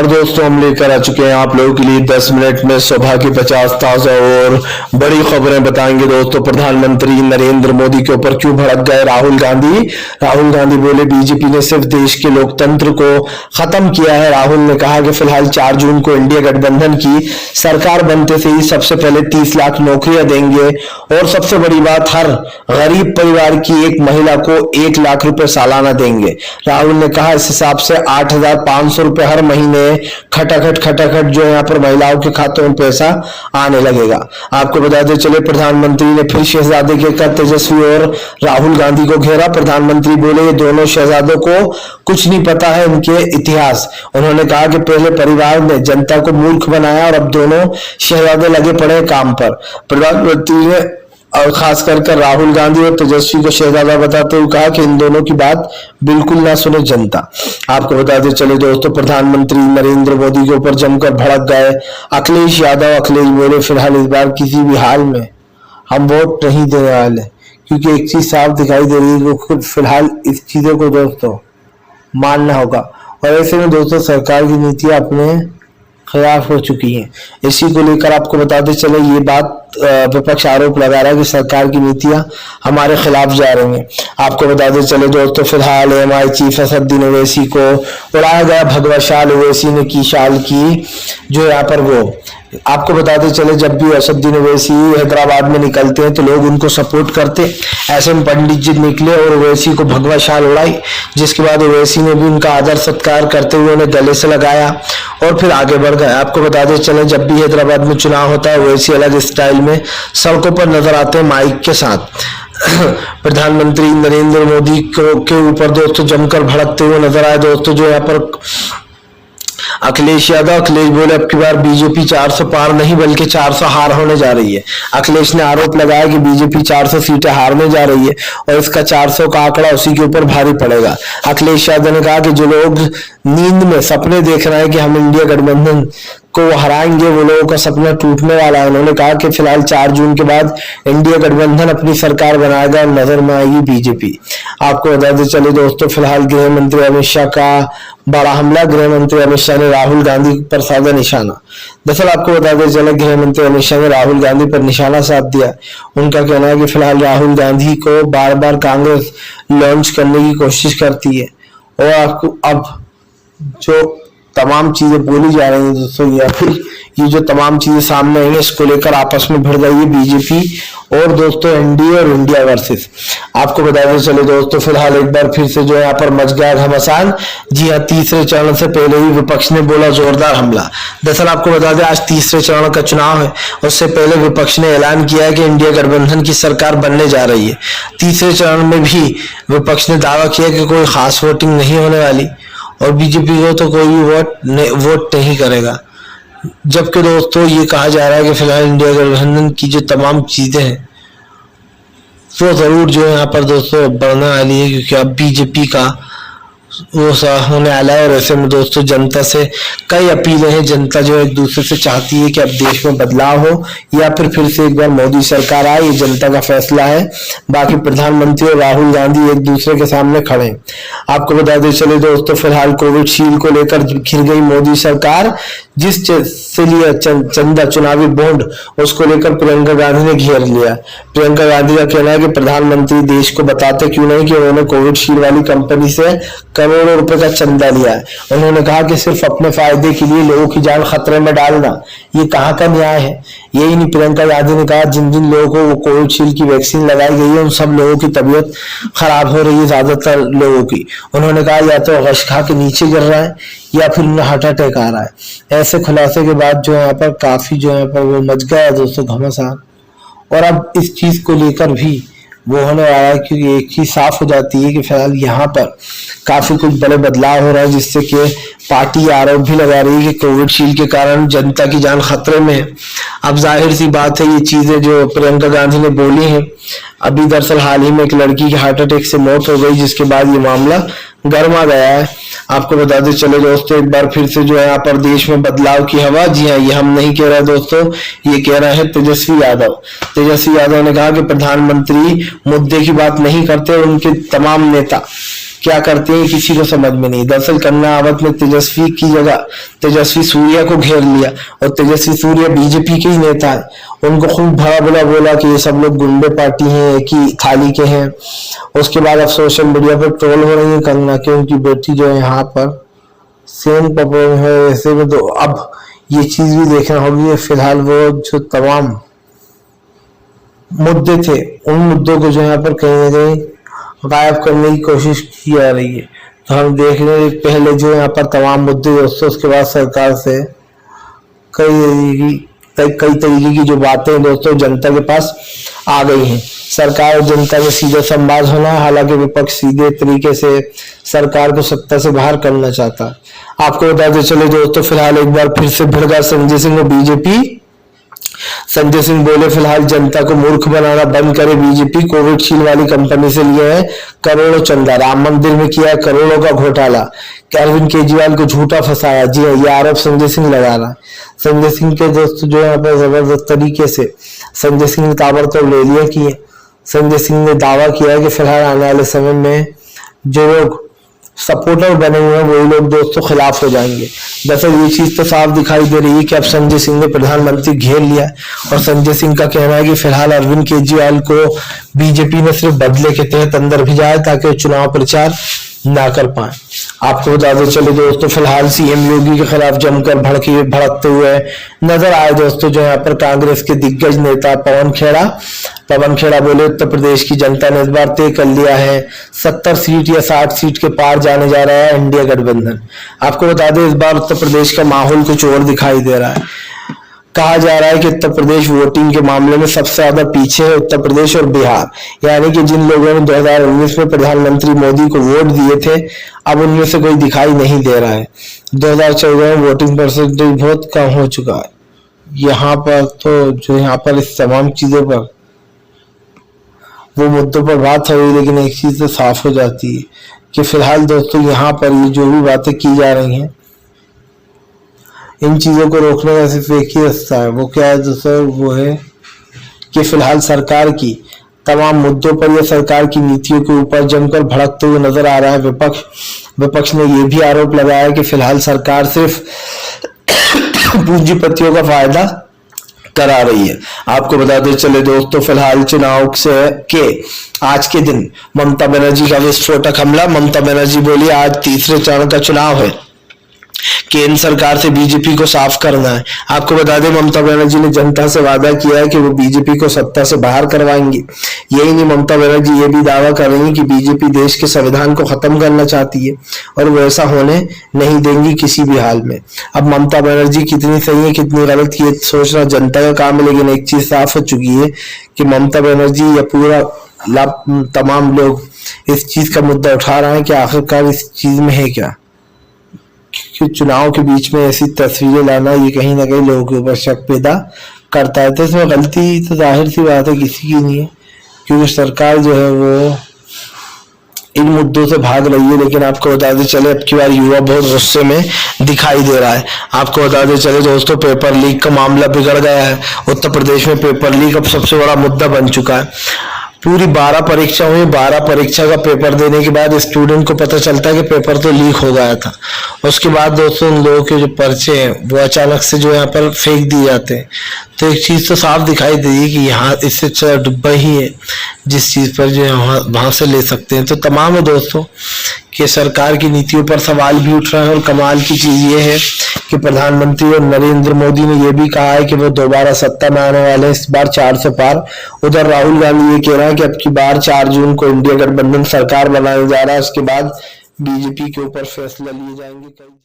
और दोस्तों हम लेकर आ चुके हैं आप लोगों के लिए 10 मिनट में सुबह की 50 ताजा और बड़ी खबरें बताएंगे। दोस्तों प्रधानमंत्री नरेंद्र मोदी के ऊपर क्यों भड़क गए राहुल गांधी बोले बीजेपी ने सिर्फ देश के लोकतंत्र को खत्म किया है। राहुल ने कहा कि फिलहाल 4 जून को इंडिया गठबंधन की सरकार बनते से ही सबसे पहले 30 लाख नौकरियां देंगे और सबसे बड़ी बात, हर गरीब परिवार की एक महिला को 1 लाख रुपए सालाना देंगे। राहुल ने कहा इस हिसाब से 8,500 रुपए हर महीने खटाखट जो यहाँ पर महिलाओं के खातों में पैसा आने लगेगा। आपको बताते चले प्रधानमंत्री ने फिर शहजादे के कर तेजस्वी और राहुल गांधी को घेरा। प्रधानमंत्री बोले ये दोनों शहजादों को कुछ नहीं पता है इनके इतिहास। उन्होंने कहा कि पहले परिवार ने जनता को मूर्ख बनाया और अब दोनों शहजादे लगे पड़े काम पर। प्रधानमंत्री ने और खास कर राहुल गांधी और तेजस्वी को शहजादा बताते हुए कहा कि इन दोनों की बात बिल्कुल ना सुने जनता। आपको बताते चले दोस्तों प्रधानमंत्री नरेंद्र मोदी के ऊपर जमकर भड़क गए अखिलेश यादव। अखिलेश बोले फिलहाल इस बार किसी भी हाल में हम वोट नहीं देने वाले, क्योंकि एक चीज साफ दिखाई दे रही है कि फिलहाल इस चीजों को दोस्तों मानना होगा। और ऐसे में दोस्तों सरकार की नीतियां अपने खिलाफ हो चुकी हैं। इसी को लेकर आपको बताते चले ये बात विपक्ष आरोप लगा रहा है कि सरकार की नीतियां हमारे खिलाफ जा रही हैं। आपको बताते चले दोस्तों फिलहाल एएमआई चीफ असदुद्दीन ओवैसी को उड़ाया गया भगवा शाल। ओवैसी ने की शाल की जो यहाँ पर वो आपको बताते चले जब भी असदुद्दीन ओवैसी हैदराबाद में निकलते हैं तो लोग उनको सपोर्ट करते। ऐसे में पंडित जी निकले और ओवैसी को भगवा शाल उड़ाई, जिसके बाद ओवैसी ने भी उनका आदर सत्कार करते हुए उन्हें गले से लगाया और फिर आगे बढ़ गए। आपको बताते चले जब भी हैदराबाद में चुनाव होता है ओवैसी अलग स्टाइल में सड़कों पर नजर आते हैं माइक के साथ। प्रधानमंत्री नरेंद्र मोदी के ऊपर दोस्तों जमकर भड़कते हुए नजर आए दोस्तों जो यहाँ पर अखिलेश यादव। अखिलेश बोले अब की बार बीजेपी 400 पार नहीं बल्कि 400 हार होने जा रही है। अखिलेश ने आरोप लगाया कि बीजेपी 400 सीटें हारने जा रही है और इसका 400 का आंकड़ा उसी के ऊपर भारी पड़ेगा। अखिलेश यादव ने कहा कि जो लोग नींद में सपने देख रहे हैं कि हम इंडिया गठबंधन को हराएंगे वो लोगों का सपना टूटने वाला है। उन्होंने कहा कि फिलहाल 4 जून के बाद इंडिया गठबंधन अपनी सरकार बनाएगा और नजर में आएगी बीजेपी। आपको बताते चले दोस्तों फिलहाल गृह मंत्री अमित शाह का बड़ा हमला। गृह मंत्री अमित शाह ने राहुल गांधी पर साधा निशाना। दरअसल आपको बताते चले गृह मंत्री अमित शाह ने राहुल गांधी पर निशाना साध दिया। उनका कहना है कि फिलहाल राहुल गांधी को बार बार कांग्रेस लॉन्च करने की कोशिश करती है और आपको अब जो तमाम चीजें बोली जा रही हैं दोस्तों या फिर ये जो तमाम चीजें सामने आई हैं इसको लेकर आपस में भिड़ गई है बीजेपी और दोस्तों एनडीए और इंडिया वर्सेस। आपको बताते चले दोस्तों फिलहाल एक बार फिर से जो यहाँ पर मच गया घमासान। जी हाँ, तीसरे चरण से पहले ही विपक्ष ने बोला जोरदार हमला। दरअसल आपको बता दें आज तीसरे चरण का चुनाव है, उससे पहले विपक्ष ने ऐलान किया है कि इंडिया गठबंधन की सरकार बनने जा रही है। तीसरे चरण में भी विपक्ष ने दावा किया कि कोई खास वोटिंग नहीं होने वाली और बीजेपी को तो कोई भी वोट नहीं करेगा। जबकि दोस्तों ये कहा जा रहा है कि फिलहाल इंडिया गठबंधन की जो तमाम चीजें हैं वो जरूर जो यहाँ पर दोस्तों बढ़ने वाली है, क्योंकि अब बीजेपी का वो सा होने वाला है। और ऐसे में दोस्तों जनता से कई अपीलें हैं। जनता जो एक दूसरे से चाहती है कि अब देश में बदलाव हो या फिर से एक बार मोदी सरकार आए, ये जनता का फैसला है। बाकी प्रधानमंत्री और राहुल गांधी एक दूसरे के सामने खड़े हैं। आपको बताते चले दोस्तों फिलहाल कोविशील्ड को लेकर घिर गई मोदी सरकार। जिस से लिया चंदा चुनावी बॉन्ड उसको लेकर प्रियंका गांधी ने घेर लिया। प्रियंका गांधी का कहना है कि प्रधानमंत्री देश को बताते क्यों नहीं कि उन्होंने कोविशील्ड वाली कंपनी से करोड़ों रुपए का चंदा लिया है। उन्होंने कहा कि सिर्फ अपने फायदे के लिए लोगों की जान खतरे में डालना ये कहाँ का न्याय है। यही नहीं, प्रियंका गांधी ने कहा जिन जिन लोगों को वो कोविशील्ड की वैक्सीन लगाई गई है उन सब लोगों की तबीयत खराब हो रही है, ज्यादातर लोगों की। उन्होंने कहा या तो गश खा के नीचे गिर रहा है या फिर उन्हें हार्ट अटैक आ रहा है। ऐसे खुलासे के बाद जो यहाँ पर काफी जो यहाँ पर वो मच गया है दोस्तों घमासान। और अब इस चीज को लेकर भी वो होने वाला है, क्योंकि एक चीज साफ हो जाती है कि फिलहाल यहाँ पर काफी कुछ बड़े बदलाव हो रहा है, जिससे कि पार्टी आरोप भी लगा रही है कि कोविशील्ड के कारण जनता की जान खतरे में है। अब जाहिर सी बात है ये चीजें जो प्रियंका गांधी ने बोली हैं, अभी दरअसल हाल ही में एक लड़की की हार्ट अटैक से मौत हो गई, जिसके बाद ये मामला गर्मा गया है। आपको बताते चले दोस्तों एक बार फिर से जो है यहाँ पर देश में बदलाव की हवा। जी हाँ, ये हम नहीं कह रहे दोस्तों, ये कह रहे हैं तेजस्वी यादव। तेजस्वी यादव ने कहा कि प्रधानमंत्री मुद्दे की बात नहीं करते और उनके तमाम नेता क्या करते हैं किसी को समझ में नहीं। दरअसल कंगना राणावत ने तेजस्वी की जगह तेजस्वी सूर्या को घेर लिया, और तेजस्वी सूर्या बीजेपी के ही नेता है। उनको खूब भला बुरा बोला कि ये सब लोग गुंडे पार्टी हैं, एक ही थाली के हैं। उसके बाद अब सोशल मीडिया पर ट्रोल हो रही है कंगना की, उनकी बेटी जो है यहाँ पर सेम पपड़ है ऐसे में। तो अब ये चीज भी देखना होगी। फिलहाल वो जो तमाम मुद्दे थे उन मुद्दों को जो यहाँ पर कहीं ना कहीं गायब करने की कोशिश की जा रही है। तो हम देख लें पहले जो यहाँ पर तमाम मुद्दे दोस्तों, उसके बाद सरकार से कई तरीके की जो बातें दोस्तों जनता के पास आ गई हैं। सरकार और जनता में सीधा संवाद होना है, हालांकि विपक्ष सीधे तरीके से सरकार को सत्ता से बाहर करना चाहता है। आपको बताते चले दोस्तों, फिलहाल एक बार फिर से भिड़ गया संजय सिंह और बीजेपी। संजय सिंह बोले फिलहाल जनता को मूर्ख बनाना बंद करे बीजेपी, कोविडशील्ड वाली कंपनी से लिए है करोड़ों चंदा, राम मंदिर में किया करोड़ों का घोटाला, अरविंद केजरीवाल को झूठा फंसाया। जी ये आरोप संजय सिंह लगा रहा है। संजय सिंह के दोस्तों जो यहाँ पर जबरदस्त तरीके से संजय सिंह ने ताबड़तोड़ ले लिया कि संजय सिंह ने दावा किया कि फिलहाल आने वाले समय में जो लोग सपोर्टर बने हुए हैं वही लोग दोस्तों खिलाफ हो जाएंगे। दरअसल ये चीज तो साफ दिखाई दे रही है कि अब संजय सिंह ने प्रधानमंत्री घेर लिया, और संजय सिंह का कहना है कि फिलहाल अरविंद केजरीवाल को बीजेपी ने सिर्फ बदले के तहत अंदर भिजाया ताकि वो चुनाव प्रचार ना कर पाए। आपको बताते चले दोस्तों, फिलहाल सीएम योगी के खिलाफ जमकर भड़कते हुए नजर आए दोस्तों जो यहाँ पर कांग्रेस के दिग्गज नेता पवन खेड़ा बोले उत्तर प्रदेश की जनता ने इस बार तय कर लिया है 70 सीट या 60 सीट के पार जाने जा रहा है इंडिया गठबंधन। आपको बता दें इस बार उत्तर प्रदेश का माहौल कुछ और दिखाई दे रहा है। कहा जा रहा है कि उत्तर प्रदेश वोटिंग के मामले में सबसे ज्यादा पीछे है उत्तर प्रदेश और बिहार, यानी कि जिन लोगों ने 2019 में प्रधानमंत्री मोदी को वोट दिए थे अब उनमें से कोई दिखाई नहीं दे रहा है। 2014 में वोटिंग परसेंटेज बहुत कम हो चुका है यहाँ पर। तो जो यहाँ पर इस तमाम चीजों पर वो मुद्दों पर बात हो रही, लेकिन एक चीज तो साफ हो जाती है कि फिलहाल दोस्तों यहाँ पर ये जो भी बातें की जा रही हैं इन चीजों को रोकने का सिर्फ एक ही रास्ता है। वो क्या है दोस्तों, वो है कि फिलहाल सरकार की तमाम मुद्दों पर या सरकार की नीतियों के ऊपर जमकर भड़कते हुए नजर आ रहा है विपक्ष ने ये भी आरोप लगाया कि फिलहाल सरकार सिर्फ पूंजीपतियों का फायदा करा रही है। आपको बताते चले दोस्तों, फिलहाल चुनाव के आज के दिन ममता बनर्जी का विस्फोटक हमला। ममता बनर्जी बोली आज तीसरे चरण का चुनाव है, केंद्र सरकार से बीजेपी को साफ करना है। आपको बता दें ममता बनर्जी ने जनता से वादा किया है कि वो बीजेपी को सत्ता से बाहर करवाएंगे। यही नहीं, ममता बनर्जी ये भी दावा कर रही है कि बीजेपी देश के संविधान को खत्म करना चाहती है और वो ऐसा होने नहीं देंगी किसी भी हाल में। अब ममता बनर्जी कितनी सही है कितनी गलत ये सोचना जनता का काम है, लेकिन एक चीज साफ हो चुकी है कि ममता बनर्जी या पूरा तमाम लोग इस चीज का मुद्दा उठा रहे हैं कि आखिरकार इस चीज में है क्या। कि चुनाव के बीच में ऐसी तस्वीरें लाना ये कहीं ना कहीं लोगों के ऊपर शक पैदा करता है। तो इसमें गलती तो जाहिर सी बात है किसी की नहीं है, क्योंकि सरकार जो है वो इन मुद्दों से भाग रही है। लेकिन आपको बताते चले अब की बार युवा बहुत गुस्से में दिखाई दे रहा है। आपको बताते चले दोस्तों, पेपर लीक का मामला बिगड़ गया है। उत्तर प्रदेश में पेपर लीक अब सबसे बड़ा मुद्दा बन चुका है। पूरी 12 परीक्षा हुई, 12 परीक्षा का पेपर देने के बाद स्टूडेंट को पता चलता है कि पेपर तो लीक हो गया था। उसके बाद दोस्तों उन लोगों के जो पर्चे हैं वो अचानक से जो यहाँ पर फेंक दिए जाते हैं। तो एक चीज तो साफ दिखाई दे रही है कि यहाँ इससे अच्छा डिब्बा ही है जिस चीज पर जो है वहां से ले सकते हैं। तो तमाम है दोस्तों कि सरकार की नीतियों पर सवाल भी उठ रहे हैं, और कमाल की चीज ये है कि प्रधानमंत्री और नरेंद्र मोदी ने यह भी कहा है कि वो दोबारा सत्ता में आने वाले हैं, इस बार 400 पार। उधर राहुल गांधी ये कह रहा है कि अब की बार 4 जून को इंडिया गठबंधन सरकार बनाने जा रहा है, उसके बाद बीजेपी के ऊपर फैसला लिए जाएंगे।